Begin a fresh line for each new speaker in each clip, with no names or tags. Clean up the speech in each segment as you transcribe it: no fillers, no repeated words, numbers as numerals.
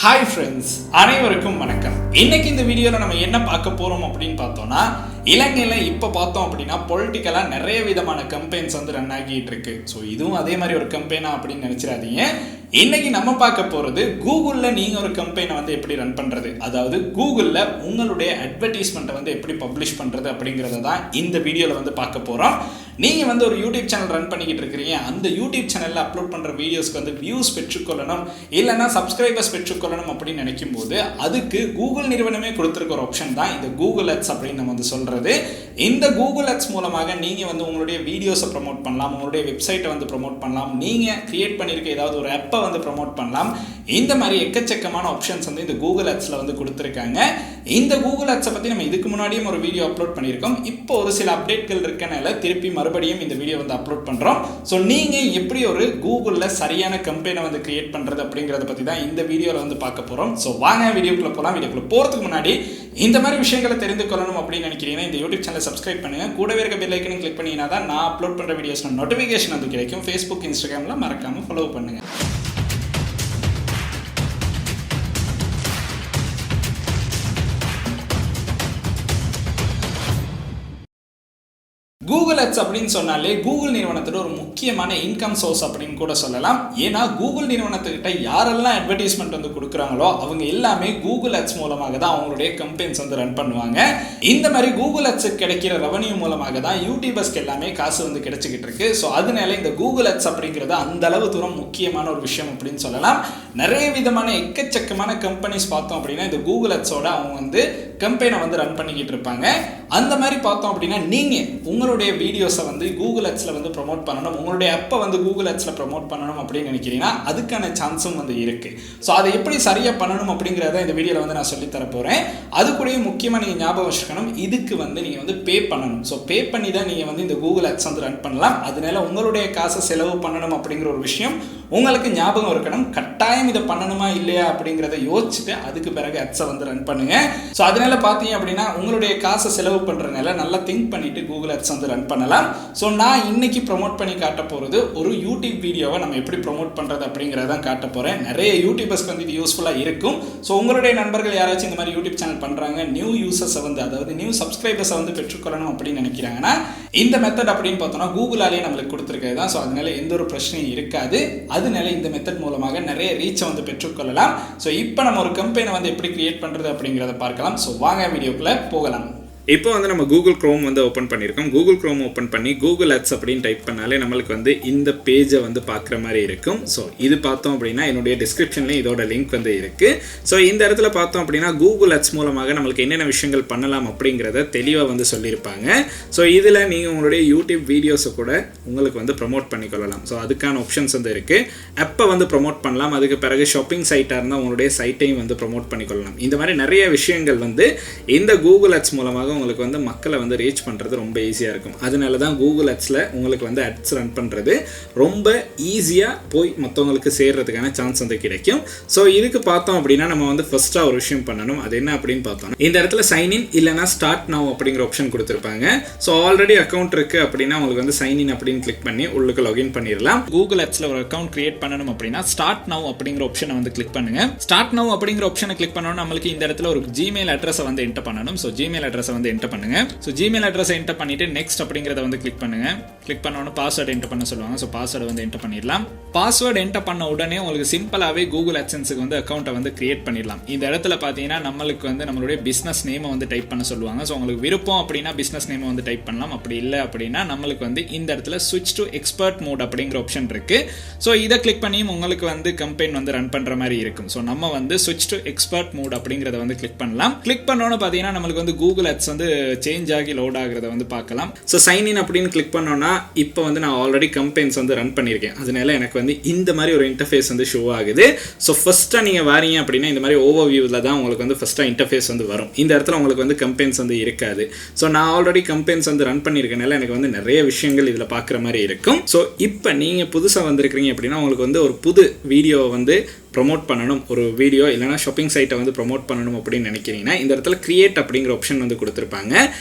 Hi friends, அனைவருக்கும் வணக்கம். இன்னைக்கு இந்த வீடியோவில் நம்ம என்ன பார்க்க போகிறோம் அப்படின்னு பார்த்தோம்னா, இலங்கையில் இப்போ பார்த்தோம் அப்படின்னா பொலிட்டிக்கலாக நிறைய விதமான கம்பெயின்ஸ் வந்து ரன் ஆகிட்டு இருக்கு. ஸோ இதுவும் அதே மாதிரி ஒரு கம்பெயினா அப்படின்னு நினச்சிடாதீங்க. இன்னைக்கு நம்ம பார்க்க போகிறது கூகுளில் நீங்கள் ஒரு கம்பெயினை வந்து எப்படி ரன் பண்ணுறது, அதாவது கூகுளில் உங்களுடைய அட்வர்டைஸ்மெண்ட்டை வந்து எப்படி பப்ளிஷ் பண்ணுறது அப்படிங்கிறத தான் இந்த வீடியோவில் வந்து பார்க்க போகிறோம். நீங்கள் வந்து ஒரு யூடியூப் சேனல் ரன் பண்ணிக்கிட்டு இருக்கிறீங்க, அந்த யூடியூப் சேனலில் அப்லோட் பண்ணுற வீடியோஸ்க்கு வந்து வியூஸ் பெற்றுக்கொள்ளணும், இல்லைனா சப்ஸ்கிரைபர்ஸ் பெற்றுக்கொள்ளணும் அப்படின்னு நினைக்கும் போது அதுக்கு கூகுள் நிறுவனமே கொடுத்துருக்க ஒரு ஆப்ஷன் தான் இந்த கூகுள் ஆட்ஸ் அப்படின்னு நம்ம வந்து சொல்கிறது. இந்த கூகுள் ஆட்ஸ் மூலமாக நீங்கள் வந்து உங்களுடைய வீடியோஸை ப்ரமோட் பண்ணலாம், உங்களுடைய வெப்சைட்டை வந்து ப்ரமோட் பண்ணலாம், நீங்கள் கிரியேட் பண்ணியிருக்க ஏதாவது ஒரு ஆப்பை வந்து ப்ரமோட் பண்ணலாம். இந்த மாதிரி எக்கச்சக்கமான ஆப்ஷன்ஸ் வந்து இந்த கூகுள் ஆட்ஸில் வந்து கொடுத்துருக்காங்க. இந்த கூகுள் ஆட்ஸை பற்றி நம்ம இதுக்கு முன்னாடியும் ஒரு வீடியோ அப்லோட் பண்ணியிருக்கோம். இப்போ ஒரு சில அப்டேட்கள் இருக்கனால திருப்பி மறுபடியும் இந்த வீடியோ வந்து அப்லோட் பண்ணுறோம். ஸோ நீங்கள் எப்படி ஒரு கூகுளில் சரியான கம்பெயினை வந்து கிரியேட் பண்ணுறது அப்படிங்கிறத பற்றி தான் இந்த வீடியோவில் வந்து பார்க்க போகிறோம். ஸோ வாங்க வீடியோக்குள்ளே போகலாம். வீடியோக்குள்ளே போகிறதுக்கு முன்னாடி இந்த மாதிரி விஷயங்களை தெரிந்து கொள்ளணும் அப்படின்னு நினைக்கிறீங்கன்னா இந்த யூடியூப் சேனலை சப்ஸ்கிரைப் பண்ணுங்கள். கூடவே இருக்க பெல் ஐக்கனை கிளிக் பண்ணிங்கன்னா தான் நான் அப்லோட் பண்ணுற வீடியோஸ் நோட்டிஃபிகேஷன் வந்து கிடைக்கும். ஃபேஸ்புக், இன்ஸ்டாகிராமில் மறக்காமல் ஃபாலோ பண்ணுங்கள். கூகுள் ஆட்ஸ் அப்படின்னு சொன்னாலே கூகுள் நிறுவனத்தோட ஒரு முக்கியமான இன்கம் சோர்ஸ் அப்படின்னு கூட சொல்லலாம். ஏன்னா கூகுள் நிறுவனத்துக்கிட்ட யாரெல்லாம் அட்வர்டைஸ்மெண்ட் வந்து கொடுக்குறாங்களோ அவங்க எல்லாமே கூகுள் ஆட்ஸ் மூலமாக தான் அவங்களுடைய கம்பெயின்ஸ் வந்து ரன் பண்ணுவாங்க. இந்த மாதிரி கூகுள் ஆட்ஸ் கிடைக்கிற ரெவன்யூ மூலமாக தான் யூடியூபர்ஸ்க்கு எல்லாமே காசு வந்து கிடைச்சிக்கிட்டு இருக்கு. ஸோ அதனால இந்த கூகுள் ஆட்ஸ் அப்படிங்கிறது அந்த அளவு தூரம் முக்கியமான ஒரு விஷயம் அப்படின்னு சொல்லலாம். நிறைய விதமான எக்கச்சக்கமான கம்பெனிஸ் பார்த்தோம் அப்படின்னா இந்த கூகுள் ஆட்ஸோட அவங்க வந்து கம்பெயினை வந்து ரன் பண்ணிக்கிட்டு இருப்பாங்க. அந்த மாதிரி பார்த்தோம் அப்படின்னா நீங்கள் உங்களுடைய வீடியோஸை வந்து கூகுள் ஆட்ஸில் வந்து ப்ரமோட் பண்ணணும், உங்களுடைய ஆப்பை வந்து கூகுள் ஆட்ஸில் ப்ரமோட் பண்ணணும் அப்படின்னு நினைக்கிறீங்கன்னா அதுக்கான சான்ஸும் வந்து இருக்குது. ஸோ அதை எப்படி சரியாக பண்ணணும் அப்படிங்கிறத இந்த வீடியோவில் வந்து நான் சொல்லித்தர போகிறேன். அது கூடயே முக்கியமாக நீங்கள் ஞாபகம் வச்சுக்கணும், இதுக்கு வந்து நீங்கள் வந்து பே பண்ணணும். ஸோ பே பண்ணி தான் நீங்கள் வந்து இந்த கூகுள் ஆட்ஸ் வந்து ரன் பண்ணலாம். அதனால உங்களுடைய காசை செலவு பண்ணணும் அப்படிங்கிற ஒரு விஷயம் உங்களுக்கு ஞாபகம் இருக்கணும். கட்டாயம் இதை பண்ணணுமா இல்லையா அப்படிங்கிறத யோசிச்சுட்டு அதுக்கு பிறகு ஆட்ஸை வந்து ரன் பண்ணுங்க. ஸோ அதனால பார்த்தீங்க அப்படின்னா உங்களுடைய காசை செலவு பண்ணுறதுனால நல்லா திங்க் பண்ணிட்டு கூகுள் ஆட்ஸ் வந்து ரன் பண்ணலாம். ஸோ நான் இன்னைக்கு ப்ரொமோட் பண்ணி காட்ட போகிறது ஒரு யூடியூப் வீடியோவை நம்ம எப்படி ப்ரொமோட் பண்ணுறது அப்படிங்கிறதான் காட்ட போகிறேன். நிறைய யூடியூபர்ஸ்க்கு வந்து இது யூஸ்ஃபுல்லாக இருக்கும். ஸோ உங்களுடைய நண்பர்கள் யாராச்சும் இந்த மாதிரி யூடியூப் சேனல் பண்ணுறாங்க, நியூ யூசர்ஸை வந்து அதாவது நியூ சப்ஸ்கிரைபர்ஸை வந்து பெற்றுக்கொள்ளணும் அப்படின்னு நினைக்கிறாங்கன்னா இந்த மெத்தட் அப்படின்னு பார்த்தோம்னா கூகுளாலேயே நம்மளுக்கு கொடுத்துருக்கிறது தான். ஸோ அதனால எந்த ஒரு பிரச்சனையும் இருக்காது. அதனால இந்த மெத்தட் மூலமாக நிறைய ரீச்சை வந்து பெற்றுக்கொள்ளலாம். ஸோ இப்போ நம்ம ஒரு கம்பெயினை வந்து எப்படி கிரியேட் பண்ணுறது அப்படிங்கிறத பார்க்கலாம். ஸோ வாங்க வீடியோக்குள்ளே போகலாம். இப்போ வந்து நம்ம கூகுள் க்ரோம் வந்து ஓப்பன் பண்ணியிருக்கோம். கூகுள் க்ரோம் ஓப்பன் பண்ணி கூகுள் ஆட்ஸ் அப்படின்னு டைப் பண்ணாலே நம்மளுக்கு வந்து இந்த பேஜை வந்து பார்க்குற மாதிரி இருக்கும். ஸோ இது பார்த்தோம் அப்படின்னா என்னுடைய டிஸ்கிரிப்ஷன்லேயும் இதோட லிங்க் வந்து இருக்குது. ஸோ இந்த இடத்துல பார்த்தோம் அப்படின்னா கூகுள் ஆட்ஸ் மூலமாக நம்மளுக்கு என்னென்ன விஷயங்கள் பண்ணலாம் அப்படிங்கிறத தெளிவாக வந்து சொல்லியிருப்பாங்க. ஸோ இதில் நீங்கள் உங்களுடைய யூடியூப் வீடியோஸை கூட உங்களுக்கு வந்து ப்ரொமோட் பண்ணிக்கொள்ளலாம். ஸோ அதுக்கான ஆப்ஷன்ஸ் வந்து இருக்குது. ஆப்பை வந்து ப்ரொமோட் பண்ணலாம். அதுக்கு பிறகு ஷாப்பிங் சைட்டாக இருந்தால் உங்களுடைய சைட்டையும் வந்து ப்ரொமோட் பண்ணிக்கொள்ளலாம். இந்த மாதிரி நிறைய விஷயங்கள் வந்து இந்த கூகுள் ஆட்ஸ் மூலமாக உங்களுக்கு வந்து மக்களை வந்து ரீச் பண்ணுறது ரொம்ப ஈஸியாக இருக்கும். அதனால தான் கூகுள் ஆட்ஸில் உங்களுக்கு வந்து ஆட்ஸ் ரன் பண்ணுறது ரொம்ப ஈஸியாக போய் மற்றவங்களுக்கு சேர்றதுக்கான சான்ஸ் வந்து கிடைக்கும். ஸோ இதுக்கு பார்த்தோம் அப்படின்னா நம்ம வந்து ஃபர்ஸ்ட்டாக ஒரு விஷயம் பண்ணணும். அது என்ன அப்படின்னு பார்த்தோம், இந்த இடத்துல சைன்இன் இல்லைனா ஸ்டார்ட் நவ் அப்படிங்கிற ஆப்ஷன் கொடுத்துருப்பாங்க. ஸோ ஆல்ரெடி அக்கௌண்ட் இருக்குது அப்படின்னா உங்களுக்கு வந்து சைன்இன் அப்படின்னு கிளிக் பண்ணி உள்ளுக்கு லாகின் பண்ணிடலாம். கூகுள் ஆட்ஸில் ஒரு அக்கௌண்ட் கிரியேட் பண்ணணும் அப்படின்னா ஸ்டார்ட் நவ் அப்படிங்கிற ஆப்ஷனை வந்து கிளிக் பண்ணுங்க. ஸ்டார்ட் நவ் அப்படிங்கிற ஆப்ஷனை கிளிக் பண்ணணும். நம்மளுக்கு இந்த இடத்துல ஒரு ஜிமெயில் அட்ரஸை வந்து என்டர் பண்ணணும். ஸோ ஜிமெயில் அட்ரஸை வந்து என்டர் பண்ணுங்க. ஸோ ஜிமெயில் அட்ரஸ் என்டர் பண்ணிட்டு நெக்ஸ்ட் அப்படிங்கிறத வந்து கிளிக் பண்ணுங்க. கிளிக் பண்ணோன்னு பாஸ்வேர்டு என்டர் பண்ண சொல்லுவாங்க. ஸோ பாஸ்வேர்டு வந்து என்டர் பண்ணிடலாம். பாஸ்வேர்டு என்டர் பண்ண உடனே உங்களுக்கு சிம்பிளாகவே கூகுள் ஆட்சன்ஸுக்கு வந்து அக்கௌண்ட்டை வந்து கிரியேட் பண்ணிடலாம். இந்த இடத்துல பார்த்தீங்கன்னா நம்மளுக்கு வந்து நம்மளுடைய பிஸ்னஸ் நேமை வந்து டைப் பண்ண சொல்லுவாங்க. ஸோ உங்களுக்கு விருப்பம் அப்படின்னா பிஸ்னஸ் நேமை வந்து டைப் பண்ணலாம். அப்படி இல்லை அப்படின்னா நம்மளுக்கு வந்து இந்த இடத்துல ஸ்விட்ச் டு எக்ஸ்பர்ட் மோட் அப்படிங்கிற ஆப்ஷன் இருக்கு. ஸோ இதை கிளிக் பண்ணியும் உங்களுக்கு வந்து கம்பெயின் வந்து ரன் பண்ணுற மாதிரி இருக்கும். ஸோ நம்ம வந்து ஸ்விட்ச் டு எக்ஸ்பர்ட் மோட் அப்படிங்கிறத வந்து கிளிக் பண்ணலாம். கிளிக் பண்ணோன்னு பார்த்தீங்கன்னா நம்மளுக்கு வந்து கூகுள் ஆட்ஸ் வந்து சேஞ்ச் ஆகி லோட் ஆகிறத வந்து பார்க்கலாம். ஸோ சைன் இன் அப்படின்னு கிளிக் பண்ணோன்னா இப்போ வந்து நான் ஆல்ரெடி கம்பெயின்ஸ் வந்து ரன் பண்ணியிருக்கேன். அதனால எனக்கு வந்து இந்த மாதிரி ஒரு இன்டர்ஃபேஸ் வந்து ஷோ ஆகுது. ஸோ ஃபர்ஸ்ட்டாக நீங்கள் வாரீங்க அப்படின்னா இந்த மாதிரி ஓவர் வியூவில் தான் உங்களுக்கு வந்து ஃபர்ஸ்ட்டாக இன்டர்ஃபேஸ் வந்து வரும். இந்த இடத்துல உங்களுக்கு வந்து கம்பெயின்ஸ் வந்து இருக்காது. ஸோ நான் ஆல்ரெடி கம்பெயின்ஸ் வந்து ரன் பண்ணியிருக்கனால எனக்கு வந்து நிறைய விஷயங்கள் இதில் பார்க்குற மாதிரி இருக்கும். ஸோ இப்போ நீங்கள் புதுசாக வந்திருக்கிறீங்க அப்படின்னா உங்களுக்கு வந்து ஒரு புது வீடியோவை வந்து ப்ரொமோட் பண்ணணும், ஒரு வீடியோ இல்லைனா ஷாப்பிங் சைட்டை வந்து ப்ரொமோட் பண்ணணும் அப்படின்னு நினைக்கிறீங்கன்னா இந்த இடத்துல கிரியேட் அப்படிங்கிற ஆப்ஷன் வந்து கொடுத்துருப்பாங்க.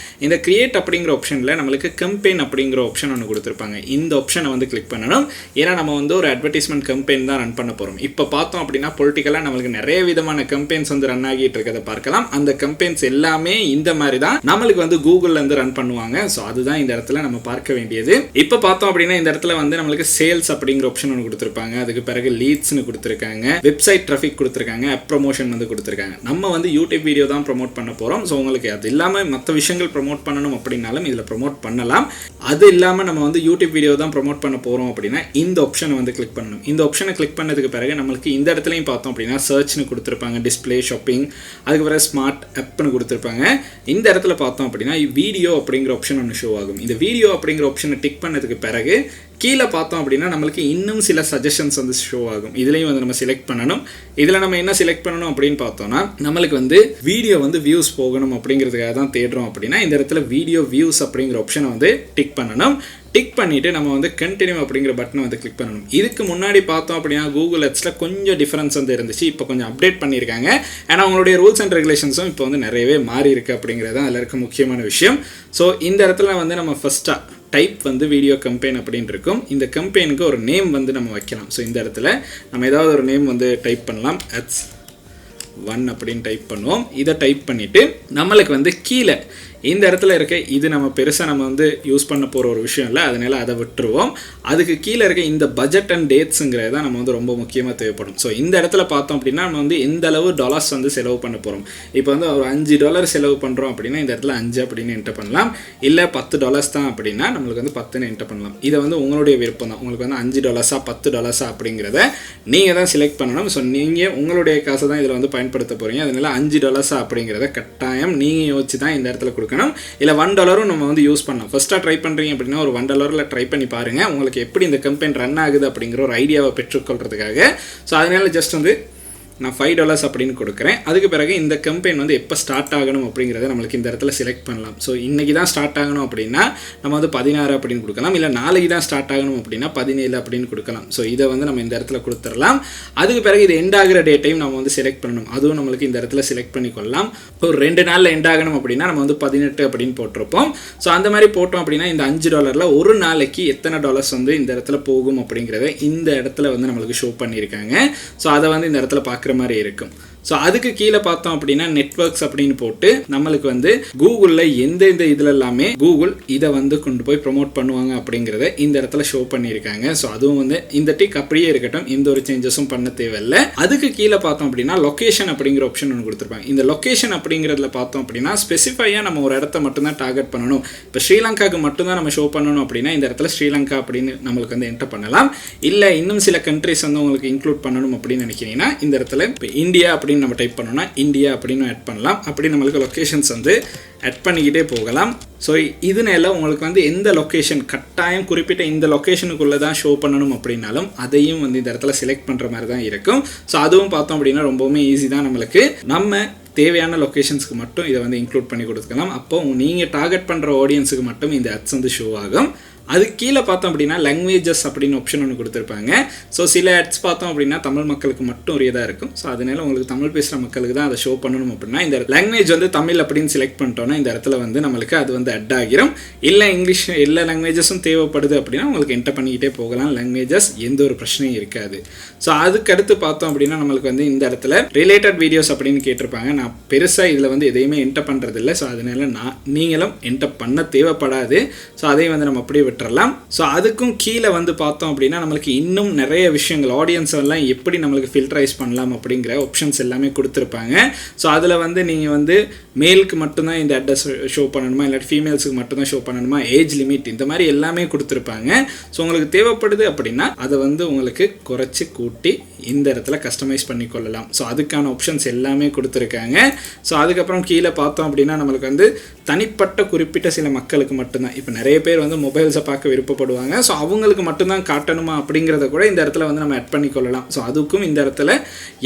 இந்த கிரியேட் அப்படிங்கிற ஆப்ஷனில் நம்மளுக்கு கம்பெயின் அப்படிங்கிற ஆப்ஷன் ஒன்று கொடுத்துருப்பாங்க. இந்த ஆப்ஷனை வந்து கிளிக் பண்ணணும். ஏன்னா நம்ம வந்து ஒரு அட்வர்டைஸ்மெண்ட் கம்பெயின் தான் ரன் பண்ண போகிறோம். இப்போ பார்த்தோம் அப்படின்னா பொலிட்டிக்கலாக நம்மளுக்கு நிறைய விதமான கம்பெயின்ஸ் வந்து ரன் ஆகிட்டு இருக்கிறத பார்க்கலாம். அந்த கம்பெயின்ஸ் எல்லாமே இந்த மாதிரி தான் நம்மளுக்கு வந்து கூகுளில் இருந்து ரன் பண்ணுவாங்க. ஸோ அதுதான் இந்த இடத்துல நம்ம பார்க்க வேண்டியது. இப்போ பார்த்தோம் அப்படின்னா இந்த இடத்துல வந்து நம்மளுக்கு சேல்ஸ் அப்படிங்கிற ஆப்ஷன் ஒன்று கொடுத்துருப்பாங்க. அதுக்கு பிறகு லீட்ஸ்னு கொடுத்துருக்காங்க, வெப்சைட் டிராஃபிக் கொடுத்துருக்காங்க, ஆப் ப்ரொமோஷன் வந்து கொடுத்துருக்காங்க. நம்ம வந்து யூடியூப் வீடியோ தான் ப்ரொமோட் பண்ண போகிறோம். ஸோ உங்களுக்கு அது இல்லாமல் மற்ற விஷயங்கள் ப்ரொமோட் பண்ணணும் அப்படின்னாலும் இதில் ப்ரொமோட் பண்ணலாம். அது இல்லாமல் நம்ம வந்து யூடியூப் வீடியோ தான் ப்ரொமோட் பண்ண போகிறோம் அப்படின்னா இந்த ஆப்ஷனை வந்து கிளிக் பண்ணணும். இந்த ஆப்ஷனை கிளிக் பண்ணதுக்கு பிறகு நம்மளுக்கு இந்த இடத்துலையும் பார்த்தோம் அப்படின்னா சர்ச்னு கொடுத்துருப்பாங்க, டிஸ்பிளே, ஷாப்பிங், அதுக்கு பிறகு ஸ்மார்ட் ஆப்னு கொடுத்துருப்பாங்க. இந்த இடத்துல பார்த்தோம் அப்படின்னா வீடியோ அப்படிங்கிற ஆப்ஷன் ஒன்று ஷோ ஆகும். இந்த வீடியோ அப்படிங்கிற ஆப்ஷனை டிக் பண்ணதுக்கு பிறகு கீழே பார்த்தோம் அப்படின்னா நம்மளுக்கு இன்னும் சில சஜஷன்ஸ் வந்து ஷோ ஆகும். இதுலையும் வந்து நம்ம செலக்ட் பண்ணணும். இதில் நம்ம என்ன செலக்ட் பண்ணணும் அப்படின்னு பார்த்தோம்னா நம்மளுக்கு வந்து வீடியோ வந்து வியூஸ் போகணும் அப்படிங்கிறதுக்காக தான் தேடுறோம் அப்படின்னா இந்த இடத்துல வீடியோ வியூஸ் அப்படிங்கிற ஆப்ஷனை வந்து டிக் பண்ணணும். டிக் பண்ணிவிட்டு நம்ம வந்து கண்டினியூ அப்படிங்கிற பட்டனை வந்து கிளிக் பண்ணணும். இதுக்கு முன்னாடி பார்த்தோம் அப்படின்னா கூகுள் ஆட்ஸில் கொஞ்சம் டிஃபரன்ஸ் வந்து இருந்துச்சு. இப்போ கொஞ்சம் அப்டேட் பண்ணியிருக்காங்க. ஏன்னா அவங்களுடைய ரூல்ஸ் அண்ட் ரெகுலேஷன்ஸும் இப்போ வந்து நிறையவே மாறி இருக்குது அப்படிங்கிறது தான் அதில் இருக்க முக்கியமான விஷயம். ஸோ இந்த இடத்துல வந்து நம்ம ஃபஸ்ட்டாக டைப் வந்து வீடியோ கம்பெயின் அப்படின்னு இருக்கும். இந்த கம்பெயினுக்கு ஒரு நேம் வந்து நம்ம வைக்கலாம். ஸோ இந்த இடத்துல நம்ம ஏதாவது ஒரு நேம் வந்து டைப் பண்ணலாம். Ads1 அப்படின்னு டைப் பண்ணுவோம். இதை டைப் பண்ணிவிட்டு நம்மளுக்கு வந்து கீழே இந்த இடத்துல இருக்க இது நம்ம பெருசாக நம்ம வந்து யூஸ் பண்ண போகிற ஒரு விஷயம் இல்லை, அதனால் அதை விட்டுருவோம். அதுக்கு கீழே இருக்க இந்த பட்ஜெட் அண்ட் டேட்ஸுங்கிறது தான் நம்ம வந்து ரொம்ப முக்கியமாக தேவைப்படும். ஸோ இந்த இடத்துல பார்த்தோம் அப்படின்னா நம்ம வந்து எந்த அளவு டாலர்ஸ் வந்து செலவு பண்ண போகிறோம். இப்போ வந்து ஒரு $5 செலவு பண்ணுறோம் அப்படின்னா இந்த இடத்துல 5 அப்படின்னு என்டர் பண்ணலாம். இல்லை $10 தான் அப்படின்னா நம்மளுக்கு வந்து 10ன்னு என்டர் பண்ணலாம். இதை வந்து உங்களுடைய விருப்பம் தான். உங்களுக்கு வந்து $5 $10 அப்படிங்கிறத நீங்கள் தான் செலக்ட் பண்ணணும். ஸோ நீங்கள் உங்களுடைய காசை தான் இதில் வந்து பயன்படுத்த போகிறீங்க. அதனால $5 அப்படிங்கிறத கட்டாயம் நீங்கள் யோசிச்சு தான் இந்த இடத்துல கொடுக்கணும். இல்லை $1 நம்ம வந்து யூஸ் பண்ணலாம். ஃபர்ஸ்ட்டாக ட்ரை பண்ணுறீங்க அப்படின்னா ஒரு $1 ட்ரை பண்ணி பாருங்கள். உங்களுக்கு எப்படி இந்த கம்பெனி ரன் ஆகுது அப்படிங்கிற ஒரு ஐடியாவை பெற்றுக்கொள்றதுக்காக. ஸோ அதனால ஜஸ்ட் வந்து நான் $5 அப்படின்னு கொடுக்குறேன். அதுக்கு பிறகு இந்த கம்பெயின் வந்து எப்போ ஸ்டார்ட் ஆகணும் அப்படிங்கிறத நம்மளுக்கு இந்த இடத்துல செலக்ட் பண்ணலாம். ஸோ இன்றைக்கி தான் ஸ்டார்ட் ஆகணும் அப்படின்னா நம்ம வந்து 16 அப்படின்னு கொடுக்கலாம். இல்லை நாளைக்கு தான் ஸ்டார்ட் ஆகணும் அப்படின்னா 17 அப்படின்னு கொடுக்கலாம். ஸோ இதை வந்து நம்ம இந்த இடத்துல கொடுத்துடலாம். அதுக்கு பிறகு இது எண்ட் ஆகிற டேட்டையும் நம்ம வந்து செலக்ட் பண்ணணும். அதுவும் நம்மளுக்கு இந்த இடத்துல செலக்ட் பண்ணிக்கொள்ளலாம். ஒரு 2 நாளில் எண்ட் ஆகணும் அப்படின்னா நம்ம வந்து 18 அப்படின்னு போட்டிருப்போம். ஸோ அந்த மாதிரி போட்டோம் அப்படின்னா இந்த $5 ஒரு நாளைக்கு எத்தனை டாலர்ஸ் வந்து இந்த இடத்துல போகும் அப்படிங்கிறத இந்த இடத்துல வந்து நம்மளுக்கு ஷோ பண்ணியிருக்காங்க. ஸோ அதை வந்து இந்த இடத்துல பார்க்குற மாதிரி இருக்கும். ஸோ அதுக்கு கீழே பார்த்தோம் அப்படின்னா நெட்வொர்க்ஸ் அப்படின்னு போட்டு நம்மளுக்கு வந்து கூகுளில் எந்தெந்த இதில் எல்லாமே கூகுள் இதை வந்து கொண்டு போய் ப்ரொமோட் பண்ணுவாங்க அப்படிங்கிறத இந்த இடத்துல ஷோ பண்ணியிருக்காங்க. ஸோ அதுவும் வந்து இந்த டிக் அப்படியே இருக்கட்டும், எந்த ஒரு சேஞ்சஸும் பண்ண தேவையில்லை. அதுக்கு கீழே பார்த்தோம் அப்படின்னா லொக்கேஷன் அப்படிங்கிற ஆப்ஷன் ஒன்று கொடுத்துருப்பாங்க. இந்த லொக்கேஷன் அப்படிங்கிறதுல பார்த்தோம் அப்படின்னா ஸ்பெசிஃபையாக நம்ம ஒரு இடத்த மட்டும்தான் டார்கெட் பண்ணணும். இப்போ ஸ்ரீலங்காவுக்கு மட்டும்தான் நம்ம ஷோ பண்ணணும் அப்படின்னா இந்த இடத்துல ஸ்ரீலங்கா அப்படின்னு நம்மளுக்கு வந்து என்டர் பண்ணலாம். இல்லை இன்னும் சில கண்ட்ரிஸ் வந்து உங்களுக்கு இன்க்ளூட் பண்ணணும் அப்படின்னு நினைக்கிறீங்கன்னா இந்த இடத்துல இப்போ இந்தியா அப்படின்னு நம்ம டைப் பண்ணோம்னா இந்தியா அப்படின்னு ஆட் பண்ணலாம். அப்படி நம்மளுக்கு லொக்கேஷன்ஸ் வந்து ஆட் பண்ணிக்கிட்டே போகலாம். ஸோ இதனால உங்களுக்கு வந்து எந்த லொக்கேஷன் கட்டாயம் குறிப்பிட்ட இந்த லொக்கேஷனுக்குள்ளே தான் ஷோ பண்ணணும் அப்படின்னாலும் அதையும் வந்து இந்த இடத்துல செலக்ட் பண்ணுற மாதிரி தான் இருக்கும். ஸோ அதுவும் பார்த்தோம் அப்படின்னா ரொம்பவுமே ஈஸி தான். நம்மளுக்கு நம்ம தேவையான லொக்கேஷன்ஸ்க்கு மட்டும் இதை வந்து இன்க்ளூட் பண்ணி கொடுத்துக்கலாம். அப்போ நீங்கள் டார்கெட் பண்ணுற ஆடியன்ஸுக்கு மட்டும் இந்த ஆட்ஸ் வந்து ஷோ ஆகும். அதுக்கு கீழே பார்த்தோம் அப்படின்னா லாங்குவேஜஸ் அப்படின்னு ஆப்ஷன் ஒன்று கொடுத்துருப்பாங்க. ஸோ சில ஆட்ஸ் பார்த்தோம் அப்படின்னா தமிழ் மக்களுக்கு மட்டும் உரியதாக இருக்கும். ஸோ அதனால உங்களுக்கு தமிழ் பேசுகிற மக்களுக்கு தான் அதை ஷோ பண்ணணும் அப்படின்னா இந்த லாங்குவேஜ் வந்து தமிழ் அப்படின்னு செலக்ட் பண்ணிட்டோன்னா இந்த இடத்துல வந்து நம்மளுக்கு அது வந்து அட் ஆகிரும். இல்லை இங்கிலீஷ் எல்லா லாங்குவேஜஸும் தேவைப்படுது அப்படின்னா உங்களுக்கு என்டர் பண்ணிக்கிட்டே போகலாம். லாங்குவேஜஸ் எந்த ஒரு பிரச்சனையும் இருக்காது. ஸோ அதுக்கு அடுத்து பார்த்தோம் அப்படின்னா நம்மளுக்கு வந்து இந்த இடத்துல ரிலேட்டட் வீடியோஸ் அப்படின்னு கேட்டிருப்பாங்க. நான் பெருசாக இதில் வந்து எதையுமே என்டர் பண்ணுறதில்லை. ஸோ அதனால நீங்களும் என்டர் பண்ண தேவைப்படாது. ஸோ அதையும் வந்து நம்ம அப்படியே விட்டுறலாம். ஸோ அதுக்கும் கீழே வந்து பார்த்தோம் அப்படின்னா நம்மளுக்கு இன்னும் நிறைய விஷயங்கள் ஆடியன்ஸ் எல்லாம் எப்படி நம்மளுக்கு ஃபில்டரைஸ் பண்ணலாம் அப்படிங்கிற ஆப்ஷன்ஸ் எல்லாமே கொடுத்துருப்பாங்க. ஸோ அதில் வந்து நீங்கள் வந்து மேலுக்கு மட்டும்தான் இந்த அட்ரஸ் ஷோ பண்ணணுமா, இல்லாட்டி ஃபீமேல்ஸுக்கு மட்டும்தான் ஷோ பண்ணணுமா, ஏஜ் லிமிட் இந்த மாதிரி எல்லாமே கொடுத்துருப்பாங்க. ஸோ உங்களுக்கு தேவைப்படுது அப்படின்னா அதை வந்து உங்களுக்கு குறைச்சி கூட்டி இந்த இடத்துல கஸ்டமைஸ் பண்ணிக்கொள்ளலாம். ஸோ அதுக்கான ஆப்ஷன்ஸ் எல்லாமே கொடுத்துருக்காங்க. ஸோ அதுக்கப்புறம் கீழே பார்த்தோம் அப்படின்னா நம்மளுக்கு வந்து தனிப்பட்ட குறிப்பிட்ட சில மக்களுக்கு மட்டும்தான். இப்போ நிறைய பேர் வந்து மொபைல்ஸை பார்க்க விருப்பப்படுவாங்க. ஸோ அவங்களுக்கு மட்டும்தான் காட்டணுமா அப்படிங்கிறத கூட இந்த இடத்துல வந்து நம்ம ஆட் பண்ணிக்கொள்ளலாம். ஸோ அதுக்கும் இந்த இடத்துல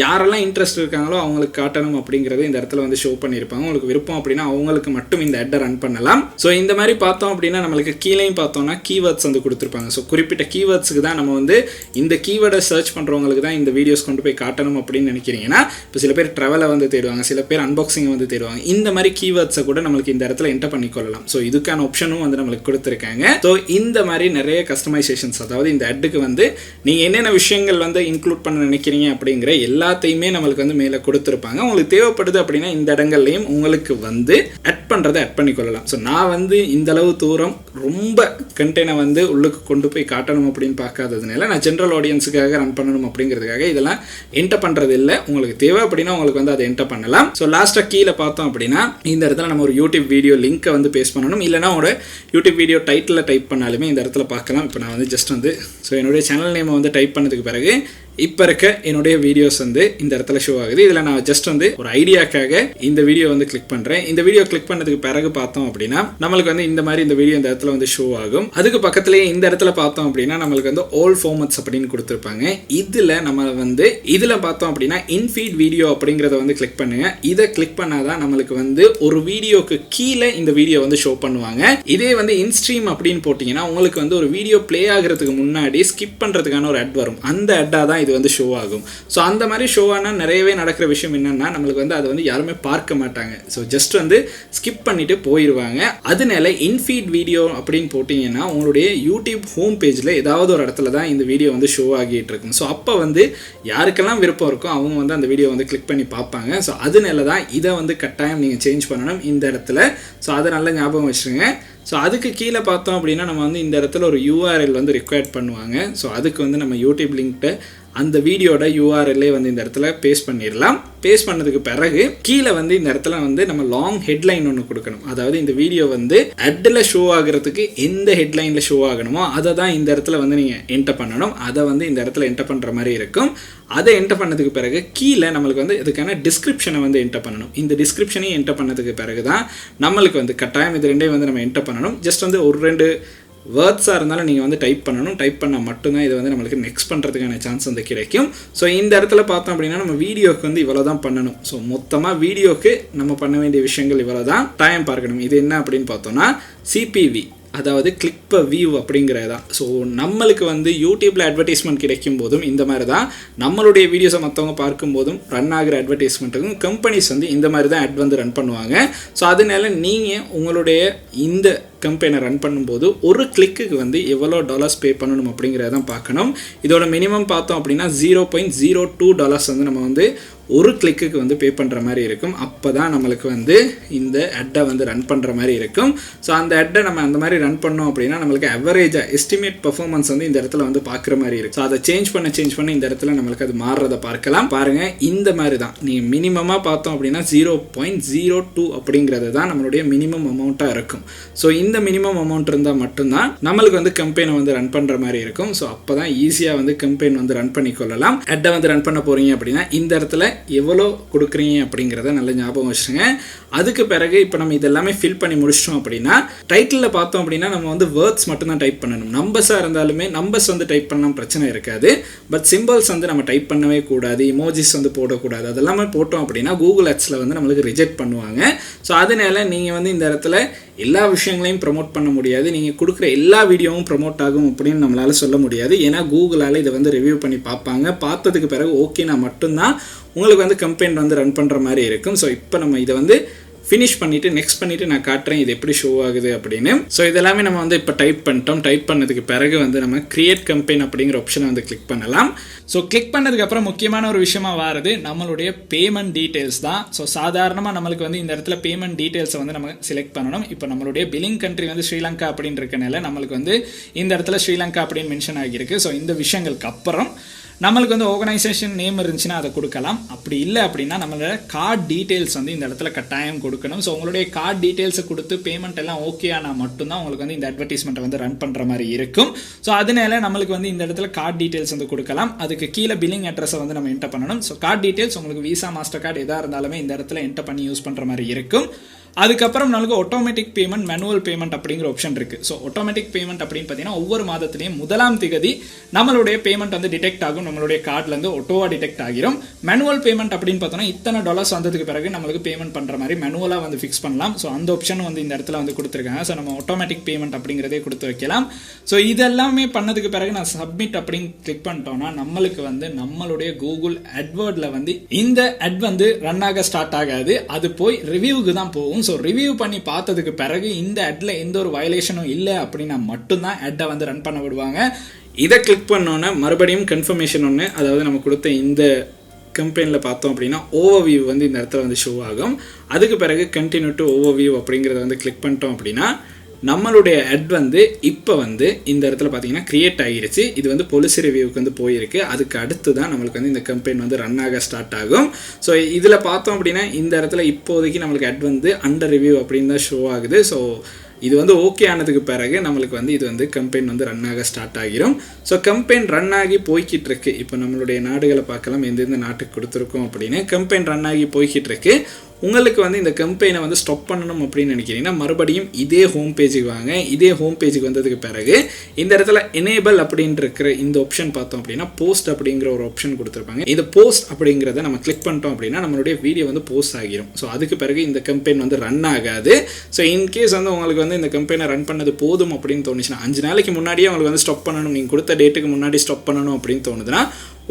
யாரெல்லாம் இன்ட்ரெஸ்ட் இருக்காங்களோ அவங்களுக்கு காட்டணும் அப்படிங்கிறது இந்த இடத்துல வந்து ஷோ பண்ணியிருப்பாங்க. உங்களுக்கு விருப்பம் அப்படின்னா அவங்களுக்கு மட்டும் இந்த ஆட்டை ரன் பண்ணலாம். ஸோ இந்த மாதிரி பார்த்தோம் அப்படின்னா நம்மளுக்கு கீழேயும் பார்த்தோம்னா கீவேர்ட்ஸ் வந்து கொடுத்துருப்பாங்க. ஸோ குறிப்பிட்ட கீவேர்ட்ஸுக்கு தான் நம்ம வந்து இந்த கீவேர்டை சர்ச் பண்ணுறவங்களுக்கு தான் இந்த வீடியோஸ் கொண்டு போய் காட்டணும் அப்படின்னு நினைக்கிறீங்கன்னா, இப்போ சில பேர் ட்ராவலை வந்து தேடுவாங்க, சில பேர் அன்பாக்சிங்கை வந்து தேடுவாங்க. இந்த மாதிரி கீவேர்ட்ஸை கூட நம்மளுக்கு இந்த இடத்துல என்டர் பண்ணிக்கொள்ளலாம். ஸோ இதுக்கான ஆப்ஷனும் வந்து நம்மளுக்கு கொடுத்துருக்காங்க. ஸோ இந்த மாதிரி நிறைய கஸ்டமைசேஷன்ஸ், அதாவது இந்த அட்டுக்கு வந்து நீங்கள் என்னென்ன விஷயங்கள் வந்து இன்க்ளூட் பண்ண நினைக்கிறீங்க அப்படிங்கிற எல்லாத்தையுமே நம்மளுக்கு வந்து மேலே கொடுத்துருப்பாங்க. உங்களுக்கு தேவைப்படுது அப்படின்னா இந்த இடங்கள்லையும் உங்களுக்கு வந்து ஆட் பண்ணுறதை ஆட் பண்ணிக்கொள்ளலாம். ஸோ நான் வந்து இந்த அளவு தூரம் ரொம்ப கண்டென்ட்டை வந்து உள்ளுக்கு கொண்டு போய் காட்டணும் அப்படின்னு பார்க்காததுனால நான் ஜென்ரல் ஆடியன்ஸுக்காக ரன் பண்ணணும் அப்படிங்கிறதுக்காக இதெல்லாம் என்டர் பண்ணுறது இல்லை. உங்களுக்கு தேவை அப்படின்னா உங்களுக்கு வந்து அதை என்டர் பண்ணலாம். ஸோ லாஸ்ட்டாக கீழே பார்த்தோம் அப்படின்னா இந்த இடத்துல நம்ம ஒரு யூடியூப் வீடியோ லிங்க்கை வந்து பேஸ்ட் பண்ணணும். இல்லைனா ஒரு யூடியூப் வீடியோ டைட்டில் டைப் பண்ணாலுமே இந்த இடத்துல பார்க்கலாம். இப்போ நான் வந்து ஜஸ்ட் வந்து ஸோ என்னுடைய சேனல் நேமை வந்து டைப் பண்ணதுக்கு பிறகு இப்போ இருக்க என்னுடைய வீடியோஸ் வந்து இந்த இடத்துல ஷோ ஆகுது. இதில் நான் ஜஸ்ட் வந்து ஒரு ஐடியாக்காக இந்த வீடியோ வந்து கிளிக் பண்ணுறேன். இந்த வீடியோ கிளிக் பண்ணதுக்கு பிறகு பார்த்தோம் அப்படின்னா நம்மளுக்கு வந்து இந்த மாதிரி இந்த வீடியோ இந்த இடத்துல வந்து ஷோ ஆகும். அதுக்கு பக்கத்துலேயே இந்த இடத்துல பார்த்தோம் அப்படின்னா நம்மளுக்கு வந்து ஆல் ஃபார்மட்ஸ் அப்படின்னு கொடுத்துருப்பாங்க. இதில் பார்த்தோம் அப்படின்னா இன்ஃபீட் வீடியோ அப்படிங்கிறத வந்து கிளிக் பண்ணுங்க. இதை கிளிக் பண்ணாதான் நம்மளுக்கு வந்து ஒரு வீடியோக்கு கீழே இந்த வீடியோ வந்து ஷோ பண்ணுவாங்க. இதே வந்து இன்ஸ்ட்ரீம் அப்படின்னு போட்டிங்கன்னா உங்களுக்கு வந்து ஒரு வீடியோ ப்ளே ஆகிறதுக்கு முன்னாடி ஸ்கிப் பண்ணுறதுக்கான ஒரு அட் வரும். அந்த அட்டாக தான் இது வந்து ஷோ ஆகும். ஸோ அந்த மாதிரி ஷோ ஆனால் நிறையவே நடக்கிற விஷயம் என்னன்னா நம்மளுக்கு வந்து அதை வந்து யாருமே பார்க்க மாட்டாங்க. ஸோ ஜஸ்ட் வந்து ஸ்கிப் பண்ணிட்டு போயிடுவாங்க. அதனால இன்ஃபீட் வீடியோ அப்படின்னு போட்டிங்கன்னா உங்களுடைய யூடியூப் ஹோம் பேஜில் ஏதாவது ஒரு இடத்துல தான் இந்த வீடியோ வந்து ஷோ ஆகிட்டு இருக்கும். ஸோ அப்போ வந்து யாருக்கெல்லாம் விருப்பம் இருக்கோ அவங்க வந்து அந்த வீடியோ வந்து கிளிக் பண்ணி பார்ப்பாங்க. ஸோ அதனால தான் இதை வந்து கட்டாயம் நீங்கள் சேஞ்ச் பண்ணணும் இந்த இடத்துல. ஸோ அதை நல்லா ஞாபகம் வச்சுருங்க. ஸோ அதுக்கு கீழே பார்த்தோம் அப்படின்னா நம்ம வந்து இந்த இடத்துல ஒரு URL வந்து ரிக்வயர்ட் பண்ணுவாங்க. ஸோ அதுக்கு வந்து நம்ம யூடியூப் லிங்க்ட்டு அந்த வீடியோட URL வந்து இந்த இடத்துல பேஸ்ட் பண்ணிடலாம். பேஸ்ட் பண்ணதுக்கு பிறகு கீழே வந்து இந்த இடத்துல வந்து நம்ம லாங் ஹெட்லைன் ஒன்று கொடுக்கணும். அதாவது இந்த வீடியோ வந்து அட்டில் ஷோ ஆகிறதுக்கு எந்த ஹெட்லைனில் ஷோ ஆகணுமோ அதை தான் இந்த இடத்துல வந்து நீங்கள் என்டர் பண்ணணும். அதை வந்து இந்த இடத்துல என்டர் பண்ணுற மாதிரி இருக்கும். அதை என்டர் பண்ணதுக்கு பிறகு கீழே நம்மளுக்கு வந்து இதுக்கான டிஸ்கிரிப்ஷனை வந்து என்டர் பண்ணணும். இந்த டிஸ்கிரிப்ஷனையும் என்டர் பண்ணதுக்கு பிறகு தான் நம்மளுக்கு வந்து கட்டாயம் இது ரெண்டையும் வந்து நம்ம என்டர் பண்ணணும். ஜஸ்ட் வந்து ஒரு 2 வேர்ட்ஸாக இருந்தாலும் நீங்கள் வந்து டைப் பண்ணணும். டைப் பண்ணால் மட்டும்தான் இதை வந்து நம்மளுக்கு நெக்ஸ்ட் பண்ணுறதுக்கான சான்ஸ் வந்து கிடைக்கும். ஸோ இந்த இடத்துல பார்த்தோம் அப்படின்னா நம்ம வீடியோக்கு வந்து இவ்வளோ தான் பண்ணணும். ஸோ மொத்தமாக வீடியோக்கு நம்ம பண்ண வேண்டிய விஷயங்கள் இவ்வளோ தான். டைம் பார்க்கணும். இது என்ன அப்படின்னு பார்த்தோம்னா CPV, அதாவது கிளிக் பர் வியூ அப்படிங்கிறது தான். ஸோ நம்மளுக்கு வந்து யூடியூப்பில் அட்வர்டைஸ்மெண்ட் கிடைக்கும் போதும் இந்த மாதிரி தான் நம்மளுடைய வீடியோஸை மற்றவங்க பார்க்கும்போதும் ரன் ஆகிற அட்வர்டைஸ்மெண்ட்டுக்கும் கம்பெனிஸ் வந்து இந்த மாதிரி தான் அட் வந்து ரன் பண்ணுவாங்க. ஸோ அதனால நீங்கள் உங்களுடைய இந்த கம்பெனியை ரன் பண்ணும்போது ஒரு கிளிக்கு வந்து எவ்வளோ டாலர்ஸ் பே பண்ணணும் அப்படிங்கிறத தான் பார்க்கணும். இதோட மினிமம் பார்த்தோம் அப்படின்னா $0.02 வந்து நம்ம வந்து ஒரு கிளிக்கு வந்து பே பண்ணுற மாதிரி இருக்கும். அப்போ தான் நம்மளுக்கு வந்து இந்த அட்டை வந்து ரன் பண்ணுற மாதிரி இருக்கும். ஸோ அந்த அட்டை நம்ம அந்த மாதிரி ரன் பண்ணோம் அப்படின்னா நம்மளுக்கு அவரேஜாக எஸ்டிமேட் பர்ஃபார்மன்ஸ் வந்து இந்த இடத்துல வந்து பார்க்குற மாதிரி இருக்கும். ஸோ அதை சேஞ்ச் பண்ண இந்த இடத்துல நம்மளுக்கு அது மாறுறதை பார்க்கலாம். பாருங்கள், இந்த மாதிரி தான் நீங்கள் மினிமமாக பார்த்தோம் அப்படின்னா 0.02 அப்படிங்கிறது தான் நம்மளுடைய மினிமம் அமௌண்ட்டாக இருக்கும். ஸோ இந்த மினிமம் அமௌண்ட் இருந்தால் மட்டும்தான் நம்மளுக்கு வந்து கம்பெனி வந்து ரன் பண்ணுற மாதிரி இருக்கும். ஸோ அப்போ தான் ஈஸியாக வந்து கம்பெனி வந்து ரன் பண்ணிக்கொள்ளலாம். அட்டை வந்து ரன் பண்ண போகிறீங்க அப்படின்னா இந்த இடத்துல எவ்வளோ கொடுக்குறீங்க அப்படிங்கிறத நல்லா ஞாபகம் வச்சுருங்க. அதுக்கு பிறகு இப்போ நம்ம இதெல்லாமே ஃபில் பண்ணி முடிச்சிட்டோம் அப்படின்னா டைட்டிலில் பார்த்தோம் அப்படின்னா நம்ம வந்து வேர்ட்ஸ் மட்டும்தான் டைப் பண்ணணும். நம்பர்ஸாக இருந்தாலுமே நம்பர்ஸ் வந்து டைப் பண்ணலாம், பிரச்சனை இருக்காது. பட் சிம்பிள்ஸ் வந்து நம்ம டைப் பண்ணவே கூடாது, இமோஜிஸ் வந்து போடக்கூடாது. அதெல்லாமே போட்டோம் அப்படின்னா கூகுள் ஆட்ஸில் வந்து நம்மளுக்கு ரிஜெக்ட் பண்ணுவாங்க. ஸோ அதனால நீங்கள் வந்து இந்த இடத்துல எல்லா விஷயங்களையும் ப்ரமோட் பண்ண முடியாது. நீங்கள் கொடுக்குற எல்லா வீடியோவும் ப்ரமோட் ஆகும் அப்படின்னு நம்மளால் சொல்ல முடியாது. ஏன்னா கூகுளால் இதை வந்து ரிவ்யூ பண்ணி பார்ப்பாங்க. பார்த்ததுக்கு பிறகு ஓகேனா மட்டும்தான் உங்களுக்கு வந்து கம்பெனி வந்து ரன் பண்ணுற மாதிரி இருக்கும். ஸோ இப்போ நம்ம இதை வந்து ஃபினிஷ் பண்ணிவிட்டு நெக்ஸ்ட் பண்ணிவிட்டு நான் காட்டுறேன் இது எப்படி ஷோ ஆகுது அப்படின்னு. ஸோ இதெல்லாமே நம்ம வந்து இப்போ டைப் பண்ணிட்டோம். டைப் பண்ணதுக்கு பிறகு வந்து நம்ம கிரியேட் கம்பெனி அப்படிங்கிற ஆப்ஷனை வந்து கிளிக் பண்ணலாம். ஸோ கிளிக் பண்ணதுக்கப்புறம் முக்கியமான ஒரு விஷயமா வருது நம்மளுடைய பேமெண்ட் டீட்டெயில்ஸ் தான். ஸோ சாதாரணமாக நம்மளுக்கு வந்து இந்த இடத்துல பேமெண்ட் டீட்டெயில்ஸை வந்து நம்ம செலக்ட் பண்ணணும். இப்போ நம்மளுடைய பில்லிங் கண்ட்ரி வந்து ஸ்ரீலங்கா அப்படின்னு இருக்கனால நம்மளுக்கு வந்து இந்த இடத்துல ஸ்ரீலங்கா அப்படின்னு மென்ஷன் ஆகியிருக்கு. ஸோ இந்த விஷயங்களுக்கு அப்புறம் நம்மளுக்கு வந்து ஆர்கனைசேஷன் நேம் இருந்துச்சுன்னா அதை கொடுக்கலாம். அப்படி இல்லை அப்படின்னா நம்மளோட கார்டு டீட்டெயில்ஸ் வந்து இந்த இடத்துல கட்டாயம் கொடுக்கணும். ஸோ உங்களுடைய கார்டு டீட்டெயில்ஸை கொடுத்து பேமெண்ட் எல்லாம் ஓகே ஆனால் மட்டும்தான் உங்களுக்கு வந்து இந்த அட்வர்டைஸ்மெண்ட்டை வந்து ரன் பண்ணுற மாதிரி இருக்கும். ஸோ அதனால நம்மளுக்கு வந்து இந்த இடத்துல கார்டு டீட்டெயில்ஸ் வந்து கொடுக்கலாம். அதுக்கு கீழே பில்லிங் அட்ரஸை வந்து நம்ம என்டர் பண்ணணும். ஸோ கார்டு டீட்டெயில்ஸ் உங்களுக்கு விசா, மாஸ்டர் கார்டு எதாக இருந்தாலுமே இந்த இடத்துல என்டர் பண்ணி யூஸ் பண்ணுற மாதிரி இருக்கும். அதுக்கப்புறம் நம்மளுக்கு ஆட்டோமேட்டிக் பேமெண்ட், மேனுவல் பேமெண்ட் அப்படிங்கிற ஆப்ஷன் இருக்குது. ஸோ ஆட்டோமேட்டிக் பேமெண்ட் அப்படின்னு பார்த்தீங்கன்னா ஒவ்வொரு மாதத்துலேயும் 1ஆம் தேதி நம்மளுடைய பேமெண்ட் வந்து டிடெக்ட் ஆகும், நம்மளுடைய கார்ட்லேருந்து ஆட்டோவாக டிடெக்ட் ஆகிரும். மேனுவல் பேமெண்ட் அப்படின்னு பார்த்தோன்னா இத்தனை டாலர்ஸ் வந்ததுக்கு பிறகு நம்மளுக்கு பேமெண்ட் பண்ணுற மாதிரி மேனுவலாக வந்து ஃபிக்ஸ் பண்ணலாம். ஸோ அந்த ஆப்ஷன் வந்து இந்த இடத்துல வந்து கொடுத்துருக்காங்க. ஸோ நம்ம ஆட்டோமேட்டிக் பேமெண்ட் அப்படிங்கிறதே கொடுத்து வைக்கலாம். ஸோ இதெல்லாமே பண்ணதுக்கு பிறகு நான் சப்மிட் அப்படின்னு கிளிக் பண்ணிட்டோம்னா நம்மளுக்கு வந்து நம்மளுடைய கூகுள் AdWordsல வந்து இந்த அட் வந்து ரன் ஆக ஸ்டார்ட் ஆகாது, அது போய் ரிவ்யூவுக்கு தான் போகும். ஸோ ரிவ்யூ பண்ணி பார்த்ததுக்கு பிறகு இந்த அட்ல எந்த ஒரு வயலேஷனும் இல்லை அப்படின்னா மட்டும்தான் அட்டை வந்து ரன் பண்ண விடுவாங்க. இதை கிளிக் பண்ணோன்னே மறுபடியும் கன்ஃபர்மேஷன் ஒன்று, அதாவது நம்ம கொடுத்த இந்த கம்பெனியில் பார்த்தோம் அப்படின்னா ஓவர்வியூ வந்து இந்த இடத்துல வந்து ஷோ ஆகும். அதுக்கு பிறகு கண்டினியூ டு ஓவர்வியூ அப்படிங்கிறத வந்து கிளிக் பண்ணிட்டோம் அப்படின்னா நம்மளுடைய அட் வந்து இப்போ வந்து இந்த இடத்துல பார்த்தீங்கன்னா கிரியேட் ஆகிருச்சு. இது வந்து பாலிசி ரிவ்யூவுக்கு வந்து போயிருக்கு. அதுக்கு அடுத்து தான் நம்மளுக்கு வந்து இந்த கம்பெனி வந்து ரன் ஆக ஸ்டார்ட் ஆகும். ஸோ இதில் பார்த்தோம் அப்படின்னா இந்த இடத்துல இப்போதைக்கு நம்மளுக்கு அட் வந்து அண்டர் ரிவ்யூ அப்படின்னு தான் ஷோ ஆகுது. ஸோ இது வந்து ஓகே ஆனதுக்கு பிறகு நம்மளுக்கு வந்து இது வந்து கம்பெனி வந்து ரன் ஆக ஸ்டார்ட் ஆகிரும். ஸோ கம்பெனி ரன் ஆகி போய்கிட்டு இருக்கு. இப்போ நம்மளுடைய நாடுகளை பார்க்கலாம், எந்தெந்த நாட்டுக்கு கொடுத்துருக்கோம் அப்படின்னு. கம்பெனி ரன் ஆகி போய்கிட்டு இருக்கு. உங்களுக்கு வந்து இந்த கம்பெனியை வந்து ஸ்டாப் பண்ணணும் அப்படின்னு நினைக்கிறீங்கன்னா மறுபடியும் இதே ஹோம் பேஜுக்கு வாங்க. இதே ஹோம் பேஜுக்கு வந்ததுக்கு பிறகு இந்த இடத்துல எனேபிள் அப்படின்ட்டு இருக்கிற இந்த ஆப்ஷன் பார்த்தோம் அப்படின்னா போஸ்ட் அப்படிங்கிற ஒரு ஆப்ஷன் கொடுத்துருப்பாங்க. இது போஸ்ட் அப்படிங்கிறத நம்ம கிளிக் பண்ணிட்டோம் அப்படின்னா நம்மளுடைய வீடியோ வந்து போஸ்ட் ஆகிரும். ஸோ அதுக்கு பிறகு இந்த கம்பெனி வந்து ரன் ஆகாது. ஸோ இன்கேஸ் வந்து உங்களுக்கு வந்து இந்த கம்பெனியை ரன் பண்ணது போதும் அப்படின்னு தோணுச்சுன்னா 5 நாளைக்கு முன்னாடியே உங்களுக்கு வந்து ஸ்டாப் பண்ணணும், நீங்கள் கொடுத்த டேட்டுக்கு முன்னாடி ஸ்டாப் பண்ணணும் அப்படின்னு தோணுதுன்னா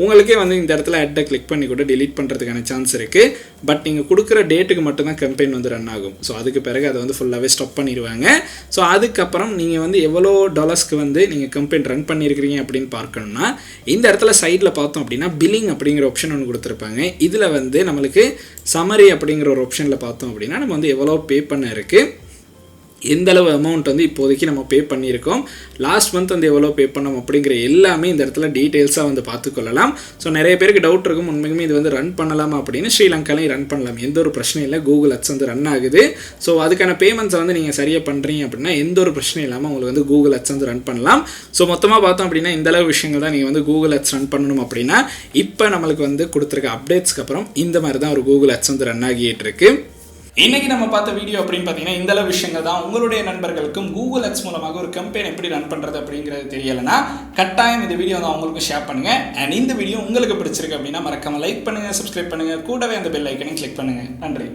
உங்களுக்கே வந்து இந்த இடத்துல அட்டை கிளிக் பண்ணி கூட delete பண்ணுறதுக்கான சான்ஸ் இருக்குது. பட் நீங்கள் கொடுக்குற டேட்டுக்கு மட்டும்தான் கம்பெனி வந்து ரன் ஆகும். ஸோ அதுக்கு பிறகு அதை வந்து ஃபுல்லாகவே ஸ்டாப் பண்ணிடுவாங்க. ஸோ அதுக்கப்புறம் நீங்கள் வந்து எவ்வளோ டாலர்ஸ்க்கு வந்து நீங்கள் கம்பெனி ரன் பண்ணியிருக்கிறீங்க அப்படின்னு பார்க்கணும்னா இந்த இடத்துல சைடில் பார்த்தோம் அப்படின்னா பில்லிங் அப்படிங்கிற ஆப்ஷன் ஒன்று கொடுத்துருப்பாங்க. இதில் வந்து நம்மளுக்கு சம்மரி அப்படிங்கிற ஒரு ஆப்ஷனில் பார்த்தோம் அப்படின்னா நம்ம வந்து எவ்வளோ பே பண்ண இருக்குது, எந்த அளவு அமௌண்ட் வந்து இப்போதைக்கு நம்ம பே பண்ணியிருக்கோம், லாஸ்ட் மந்த் வந்து எவ்வளோ பே பண்ணோம் அப்படிங்கிற எல்லாமே இந்த இடத்துல டீட்டெயில்ஸாக வந்து பார்த்துக்கொள்ளலாம். ஸோ நிறைய பேருக்கு டவுட் இருக்கும், உண்மைக்குமே இது வந்து ரன் பண்ணலாமா அப்படின்னு. ஸ்ரீலங்காலையும் ரன் பண்ணலாம், எந்த ஒரு பிரச்சனையும் இல்லை. கூகுள் அட்ஸ் வந்து ரன் ஆகுது. ஸோ அதுக்கான பேமெண்ட்ஸை வந்து நீங்கள் சரியாக பண்ணுறீங்க அப்படின்னா எந்த ஒரு பிரச்சனையும் இல்லாமல் உங்களுக்கு வந்து கூகுள் அட்ஸ் வந்து ரன் பண்ணலாம். ஸோ மொத்தமாக பார்த்தோம் அப்படின்னா இந்த அளவு விஷயங்கள் தான் நீங்கள் வந்து கூகுள் அட்ஸ் ரன் பண்ணணும் அப்படின்னா இப்போ நம்மளுக்கு வந்து கொடுத்துருக்க அப்டேட்ஸ்க்கு அப்புறம் இந்த மாதிரி தான் ஒரு கூகுள் அட்ஸ் வந்து ரன் ஆகிட்டு இருக்கு. இன்னைக்கு நம்ம பார்த்த வீடியோ அப்படின்னு பார்த்தீங்கன்னா இந்த அளவு விஷயங்கள் தான். உங்களுடைய நண்பர்களுக்கும் கூகுள் அட்ஸ் மூலமாக ஒரு கம்பெனி எப்படி ரன் பண்ணுறது அப்படிங்கிறது தெரியலைன்னா கட்டாயம் இந்த வீடியோ வந்து அவங்களுக்கு ஷேர் பண்ணுங்க. அண்ட் இந்த வீடியோ உங்களுக்கு பிடிச்சிருக்கு அப்படின்னா மறக்காம லைக் பண்ணுங்க, சப்ஸ்கிரைப் பண்ணுங்க, கூடவே அந்த பெல் ஐக்கனையும் கிளிக் பண்ணுங்க. நன்றி.